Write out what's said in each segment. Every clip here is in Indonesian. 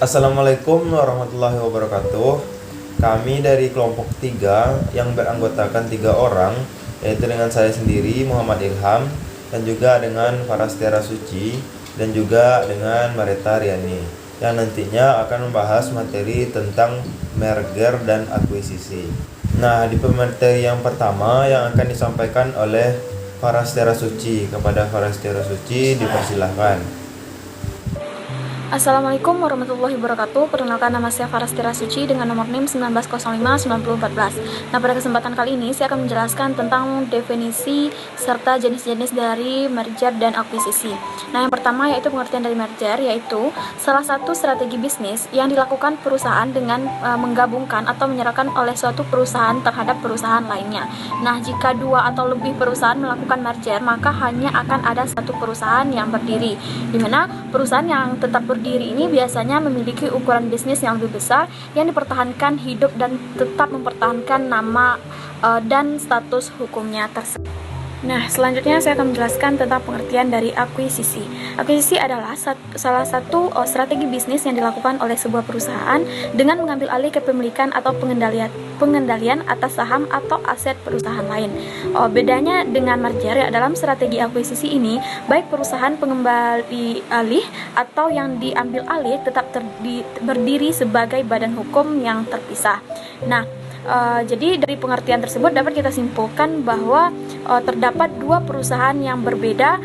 Assalamualaikum warahmatullahi wabarakatuh. Kami dari kelompok 3 yang beranggotakan 3 orang, yaitu dengan saya sendiri Muhammad Ilham, dan juga dengan Farastera Suci, dan juga dengan Mareta Riani, yang nantinya akan membahas materi tentang merger dan akuisisi. Nah, di pemateri yang pertama yang akan disampaikan oleh Farastera Suci. Kepada Farastera Suci dipersilahkan. Assalamualaikum warahmatullahi wabarakatuh. Perkenalkan, nama saya Farastera Suci dengan nomor NIM 1905-9014. Nah, pada kesempatan kali ini saya akan menjelaskan tentang definisi serta jenis-jenis dari merger dan akuisisi. Nah, yang pertama yaitu pengertian dari merger, yaitu salah satu strategi bisnis yang dilakukan perusahaan dengan menggabungkan atau menyerahkan oleh suatu perusahaan terhadap perusahaan lainnya. Nah, jika dua atau lebih perusahaan melakukan merger, maka hanya akan ada satu perusahaan yang berdiri, di mana perusahaan yang tetap berdiri ini biasanya memiliki ukuran bisnis yang lebih besar, yang dipertahankan hidup dan tetap mempertahankan nama dan status hukumnya tersebut. Nah, selanjutnya saya akan menjelaskan tentang pengertian dari akuisisi. Akuisisi adalah salah satu strategi bisnis yang dilakukan oleh sebuah perusahaan dengan mengambil alih kepemilikan atau pengendalian atas saham atau aset perusahaan lain. Bedanya dengan merger ya, dalam strategi akuisisi ini, baik perusahaan pengembali alih atau yang diambil alih tetap berdiri sebagai badan hukum yang terpisah. Nah, jadi dari pengertian tersebut dapat kita simpulkan bahwa terdapat dua perusahaan yang berbeda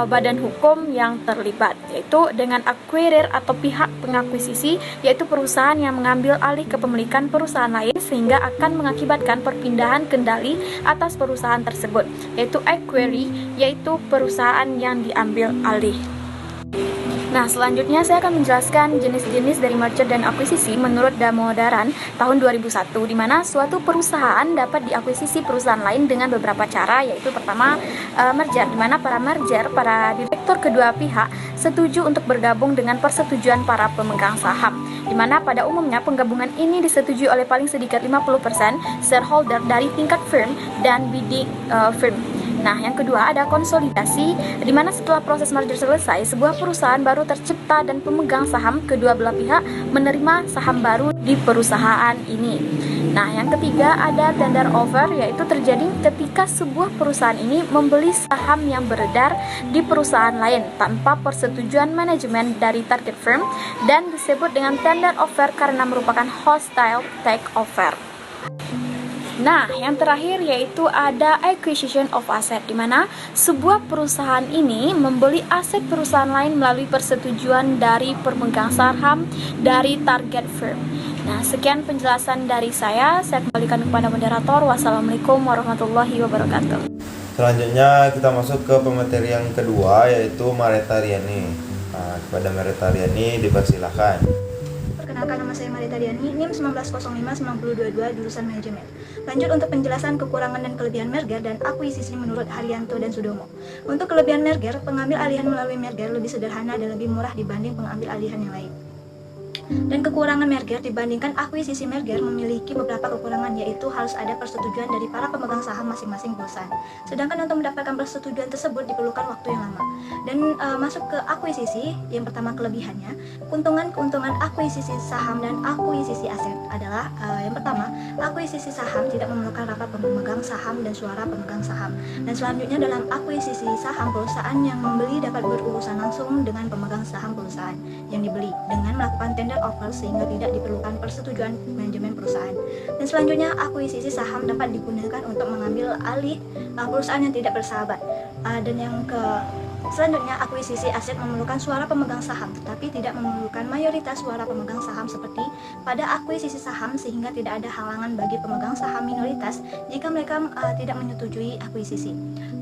badan hukum yang terlibat, yaitu dengan acquirer atau pihak pengakuisisi, yaitu perusahaan yang mengambil alih kepemilikan perusahaan lain sehingga akan mengakibatkan perpindahan kendali atas perusahaan tersebut, yaitu acquirer, yaitu perusahaan yang diambil alih. Nah, selanjutnya saya akan menjelaskan jenis-jenis dari merger dan akuisisi menurut Damodaran tahun 2001, di mana suatu perusahaan dapat diakuisisi perusahaan lain dengan beberapa cara, yaitu pertama merger, di mana para direktur kedua pihak setuju untuk bergabung dengan persetujuan para pemegang saham, di mana pada umumnya penggabungan ini disetujui oleh paling sedikit 50% shareholder dari tingkat firm dan bidding firm. Nah, yang kedua ada konsolidasi, di mana setelah proses merger selesai, sebuah perusahaan baru tercipta dan pemegang saham kedua belah pihak menerima saham baru di perusahaan ini. Nah, yang ketiga ada tender offer, yaitu terjadi ketika sebuah perusahaan ini membeli saham yang beredar di perusahaan lain tanpa persetujuan manajemen dari target firm, dan disebut dengan tender offer karena merupakan hostile takeover. Nah, yang terakhir yaitu ada acquisition of asset, di mana sebuah perusahaan ini membeli aset perusahaan lain melalui persetujuan dari pemegang saham dari target firm. Nah, sekian penjelasan dari saya kembalikan kepada moderator. Wassalamualaikum warahmatullahi wabarakatuh. Selanjutnya kita masuk ke pemateri yang kedua, yaitu Mareta Riani. Nah, kepada Mareta Riani dipersilahkan. Perkenalkan, nama saya Mareta Riani, NIM 1905-9022, jurusan manajemen. Lanjut untuk penjelasan kekurangan dan kelebihan merger dan akuisisi menurut Haryanto dan Sudomo. Untuk kelebihan merger, pengambil alihan melalui merger lebih sederhana dan lebih murah dibanding pengambil alihan yang lain. Dan kekurangan merger dibandingkan akuisisi, merger memiliki beberapa kekurangan, yaitu harus ada persetujuan dari para pemegang saham masing-masing perusahaan. Sedangkan untuk mendapatkan persetujuan tersebut diperlukan waktu yang lama. Dan masuk ke akuisisi, yang pertama kelebihannya, keuntungan akuisisi saham dan akuisisi aset adalah yang pertama, akuisisi saham tidak memerlukan rapat pemegang saham dan suara pemegang saham. Dan selanjutnya dalam akuisisi saham, perusahaan yang membeli dapat berurusan langsung dengan pemegang saham perusahaan yang dibeli dengan melakukan tender offer sehingga tidak diperlukan persetujuan manajemen perusahaan. Dan selanjutnya akuisisi saham dapat digunakan untuk mengambil alih perusahaan yang tidak bersahabat. Dan yang selanjutnya akuisisi aset memerlukan suara pemegang saham tetapi tidak memerlukan mayoritas suara pemegang saham seperti pada akuisisi saham, sehingga tidak ada halangan bagi pemegang saham minoritas jika mereka tidak menyetujui akuisisi.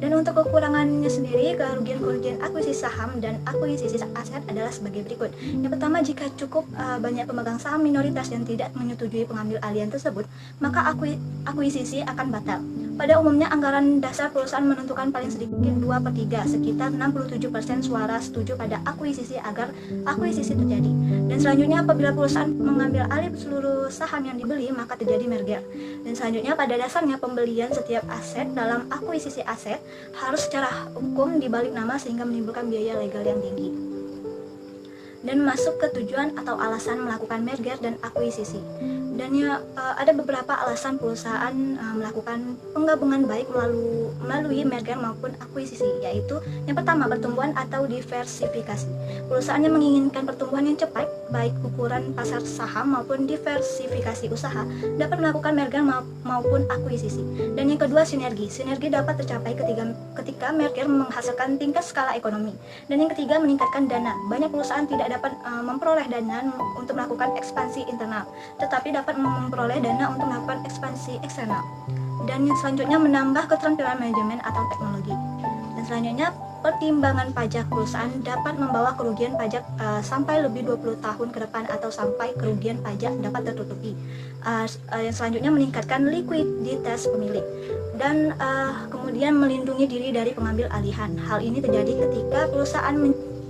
Dan untuk kekurangannya sendiri, kerugian akuisisi saham dan akuisisi aset adalah sebagai berikut. Yang pertama, jika cukup banyak pemegang saham minoritas yang tidak menyetujui pengambil alihan tersebut, maka akuisisi akan batal. Pada umumnya anggaran dasar perusahaan menentukan paling sedikit 2/3, sekitar 67% suara setuju pada akuisisi agar akuisisi terjadi. Dan selanjutnya apabila perusahaan mengambil alih seluruh saham yang dibeli, maka terjadi merger. Dan selanjutnya pada dasarnya pembelian setiap aset dalam akuisisi aset harus secara hukum dibalik nama sehingga menimbulkan biaya legal yang tinggi. dan masuk ke tujuan atau alasan melakukan merger dan akuisisi. Dan ada beberapa alasan perusahaan melakukan penggabungan baik melalui merger maupun akuisisi, yaitu yang pertama, pertumbuhan atau diversifikasi. Perusahaan yang menginginkan pertumbuhan yang cepat, baik ukuran pasar saham maupun diversifikasi usaha, dapat melakukan merger maupun akuisisi. Dan yang kedua, sinergi. Sinergi dapat tercapai ketika merger menghasilkan tingkat skala ekonomi. Dan yang ketiga, meningkatkan dana. Banyak perusahaan tidak dapat memperoleh dana untuk melakukan ekspansi internal, tetapi dapat memperoleh dana untuk melakukan ekspansi eksternal. Dan yang selanjutnya, menambah keterampilan manajemen atau teknologi. Dan selanjutnya, pertimbangan pajak. Perusahaan dapat membawa kerugian pajak sampai lebih 20 tahun ke depan atau sampai kerugian pajak dapat tertutupi. Yang selanjutnya, meningkatkan likuiditas pemilik. Dan kemudian melindungi diri dari pengambil alihan. Hal ini terjadi ketika perusahaan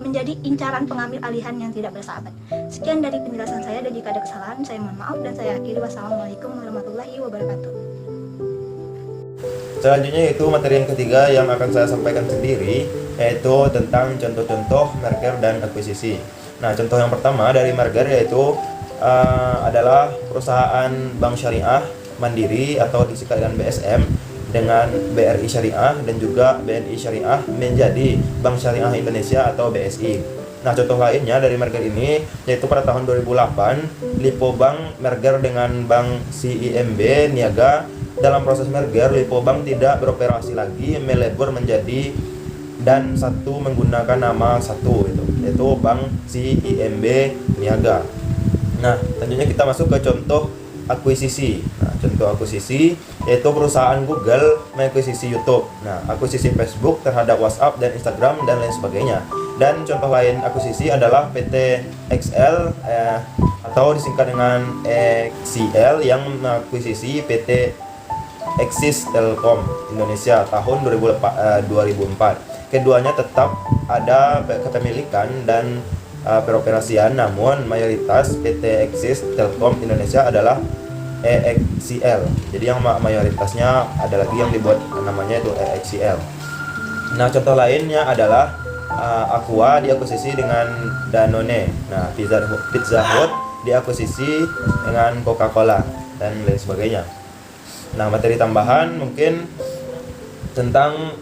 menjadi incaran pengambil alihan yang tidak bersahabat. Sekian dari penjelasan saya, dan jika ada kesalahan saya mohon maaf, dan saya akhiri. Wassalamualaikum warahmatullahi wabarakatuh. Selanjutnya itu materi yang ketiga yang akan saya sampaikan sendiri, yaitu tentang contoh-contoh merger dan akuisisi. Nah, contoh yang pertama dari merger yaitu adalah perusahaan bank syariah Mandiri atau disingkat dengan BSM dengan BRI Syariah dan juga BNI Syariah menjadi Bank Syariah Indonesia atau BSI. Nah, contoh lainnya dari merger ini yaitu pada tahun 2008 Lipo Bank merger dengan Bank CIMB Niaga. Dalam proses merger, Lipo Bank tidak beroperasi lagi, melebur menjadi dan satu menggunakan nama satu, yaitu Bank CIMB Niaga. Nah, selanjutnya kita masuk ke contoh akuisisi. Nah, contoh akuisisi yaitu perusahaan Google mengakuisisi YouTube. Nah, akuisisi Facebook terhadap WhatsApp dan Instagram dan lain sebagainya. Dan contoh lain akuisisi adalah PT XL atau disingkat dengan XCL yang mengakuisisi PT Axis Telkom Indonesia tahun 2004. Keduanya tetap ada kepemilikan dan peroperasian, namun mayoritas PT Axis Telkom Indonesia adalah EXCL. Jadi yang mayoritasnya ada lagi yang dibuat namanya itu EXCL. Nah, contoh lainnya adalah Aqua diakuisisi dengan Danone. Nah, Pizza Hut diakuisisi dengan Coca-Cola dan lain sebagainya. Nah, materi tambahan mungkin tentang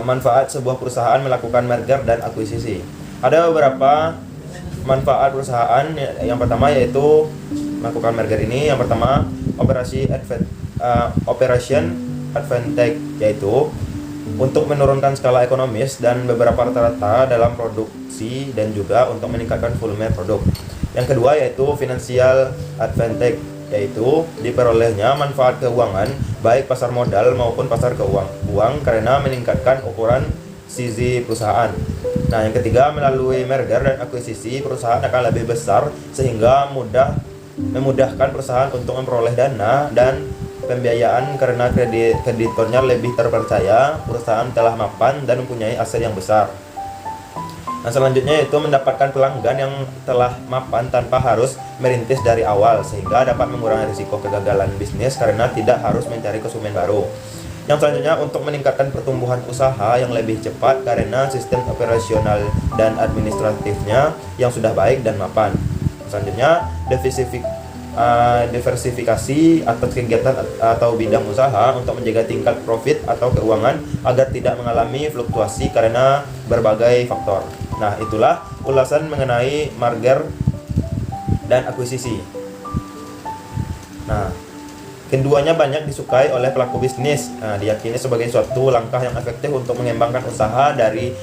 manfaat sebuah perusahaan melakukan merger dan akuisisi. Ada beberapa manfaat perusahaan. Yang pertama yaitu melakukan merger ini. Yang pertama, operation advantage, yaitu untuk menurunkan skala ekonomis dan beberapa rata-rata dalam produksi dan juga untuk meningkatkan volume produk. Yang kedua yaitu financial advantage, yaitu diperolehnya manfaat keuangan baik pasar modal maupun pasar uang karena meningkatkan ukuran sisi perusahaan. Nah, yang ketiga, melalui merger dan akuisisi perusahaan akan lebih besar sehingga memudahkan perusahaan untuk memperoleh dana dan pembiayaan karena kreditornya lebih terpercaya, perusahaan telah mapan dan mempunyai aset yang besar. Nah, selanjutnya yaitu mendapatkan pelanggan yang telah mapan tanpa harus merintis dari awal sehingga dapat mengurangi risiko kegagalan bisnis karena tidak harus mencari konsumen baru. Yang selanjutnya, untuk meningkatkan pertumbuhan usaha yang lebih cepat karena sistem operasional dan administratifnya yang sudah baik dan mapan. Selanjutnya, diversifikasi atas kegiatan atau bidang usaha untuk menjaga tingkat profit atau keuangan agar tidak mengalami fluktuasi karena berbagai faktor. Nah, itulah ulasan mengenai merger dan akuisisi. Nah, keduanya banyak disukai oleh pelaku bisnis. Nah, diyakini sebagai suatu langkah yang efektif untuk mengembangkan usaha dari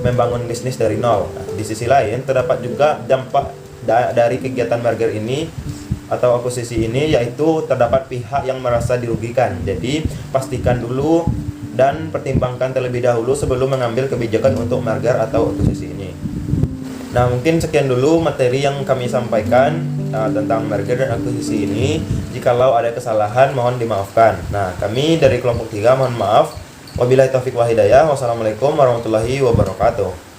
membangun bisnis dari nol. Nah, di sisi lain, terdapat juga dampak dari kegiatan merger ini atau akuisisi ini, yaitu terdapat pihak yang merasa dirugikan. Jadi, pastikan dulu dan pertimbangkan terlebih dahulu sebelum mengambil kebijakan untuk merger atau akuisisi ini. Nah, mungkin sekian dulu materi yang kami sampaikan tentang merger dan akuisisi ini. Jikalau ada kesalahan mohon dimaafkan. Nah, kami dari kelompok 3 mohon maaf. Wabillahi taufiq wal hidayah. Wassalamualaikum warahmatullahi wabarakatuh.